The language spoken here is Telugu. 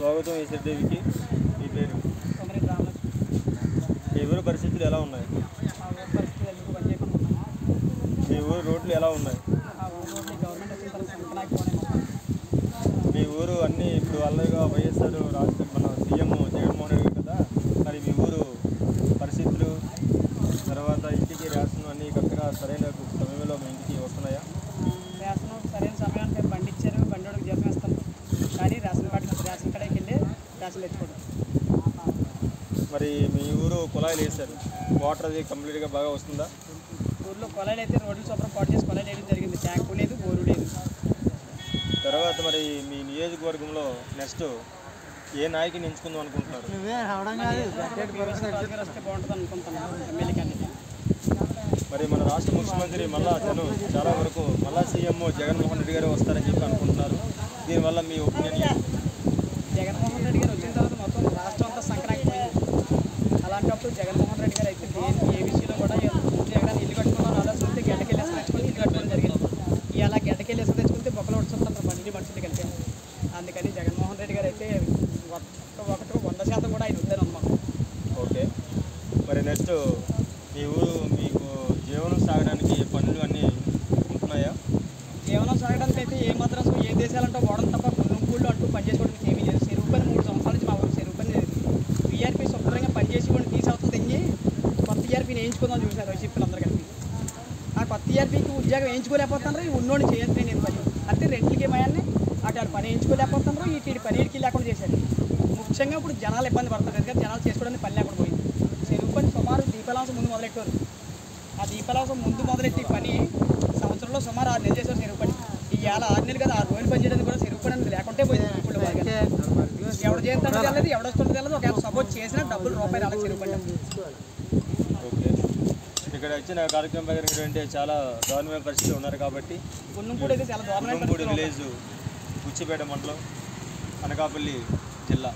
స్వాగతం ఈశ్వర్దేవికి. మీ పేరు? మీ ఊరు పరిస్థితులు ఎలా ఉన్నాయి? మీ ఊరు రోడ్లు ఎలా ఉన్నాయి? మీ ఊరు అన్నీ ఇప్పుడు అల్లరిగా వైఎస్ఆర్ మన సీఎం జగన్మోహన్ రెడ్డి కదా, మరి మీ ఊరు పరిస్థితులు తర్వాత ఇంటికి రేషన్ అన్నీ కరెక్ట్గా సరైన సమయంలో మీ ఇంటికి వస్తున్నాయా? రేషన్ సరైన సమయానికి బండి ఇచ్చారు, బండి వాడికి జీతం ఇస్తాం, కానీ రేషన్ కడకి వెళ్ళి రేషన్ తెచ్చుకోవడం. మరి మీ ఊరు కుళాయిలు వేశారు, వాటర్ అది కంప్లీట్గా బాగా వస్తుందా? ఊళ్ళో కుళాయిలు అయితే రోడ్లు శుభ్రం పాటు చేసి కుళాయిలు వేయడం జరిగింది. ట్యాంకు లేదు, బోరు లేదు. తర్వాత మరి మీ నియోజకవర్గంలో నెక్స్ట్ ఏ నాయకుని ఎంచుకుందాం అనుకుంటున్నారు? వస్తే బాగుంటుంది అనుకుంటున్నాను ఎమ్మెల్యే క్యాండిడేట్. మరి మన రాష్ట్ర ముఖ్యమంత్రి మళ్ళా చాలా వరకు మళ్ళా సీఎం జగన్మోహన్ రెడ్డి గారు వస్తారని చెప్పి అనుకుంటున్నారు. దీనివల్ల మీ ఒపీనియన్? జగన్మోహన్ రెడ్డి గారు వచ్చిన తర్వాత మొత్తం రాష్ట్రం అంతా సంక్రాంతిపోయింది. అలాంటప్పుడు జగన్మోహన్ రెడ్డి గారు అయితే ఏ విషయంలో కూడా జగన్ ఇల్లు కట్టుకున్నాను ఆలోచన ఉంటే గడ్డకెళ్ళేసి తెచ్చుకొని ఇల్లు కట్టుకోవడం జరిగింది. ఇలా గడ్డకెళ్ళేసి తెచ్చుకుంటే బొక్కలు ఉడుచుకుంటారు అతను బండి మనుషులు కలిపి. అందుకని జగన్మోహన్ రెడ్డి గారు అయితే 100% కూడా ఆయన వద్దని అన్నమాట. ఓకే. మరి నెక్స్ట్ మీ ఊరు మీకు జీవనం సాగడానికి పనులు అన్నీ ఉంటున్నాయా? జీవనం సాగడానికి అయితే ఏ మద్రాసు ఏ దేశాలంటో పోవడం తప్ప గుళ్ళు అంటూ పనిచేసుకోవడానికి ఏమీ లేదు. చెరువు పని 3 సంవత్సరాల నుంచి మా ఊరు చెరువు పని లేదు. వీఆర్పీ శుభ్రంగా పనిచేసి కూడా తీసవతలు తెంగి కొత్త ఈఆర్పీని వేయించుకుందాం చూశారు వైసీపీలు అందరూ కలిపి. ఆ కొత్త ఈఆర్పీకి ఉద్యోగం వేయించుకోలేకపోతున్నారు, ఈ ఉన్నోడిని చేయాలి నేను పని అంటే రెంట్లకి భయాన్ని అటు వాళ్ళు పని వేయించుకోలేకపోతున్నారు, ఇటు పనికి లేకుండా చేశారు. ముఖ్యంగా ఇప్పుడు జనాలు ఇబ్బంది పడుతున్నారు, ఎందుకంటే జనాలు చేసుకోవడానికి పని లేకుండా పోయింది. చెరువు పని సుమారు దీపావళి ముందు మొదలెట్టారు. ఆ దీపావళి ముందు మొదలెట్టి పని సంవత్సరంలో సుమారు 6 నెలలు చేశారు చెరువు పని. ఇవాళ 6 నెలలు కదా 6 రోజులు పని చేయడానికి కూడా చెరువు పని అనేది లేకుంటే పోయింది. ఇప్పుడు ఎవడు చేస్తుంటే తెలియదు, ఎవడొస్తుంటే తెలియదు. ఒకవేళ సపోర్ట్ చేసినా డబ్బులు రూపాయలు అలా చెరువు పని. ఓకే. ఇక్కడ వచ్చిన కార్యక్రమం దగ్గర అంటే చాలా దారుణమైన పరిస్థితులు ఉన్నారు కాబట్టి గున్నంపూడి అయితే చాలా దారుణమైన విలేజ్, బుచ్చిపేట మండలం, అనకాపల్లి జిల్లా.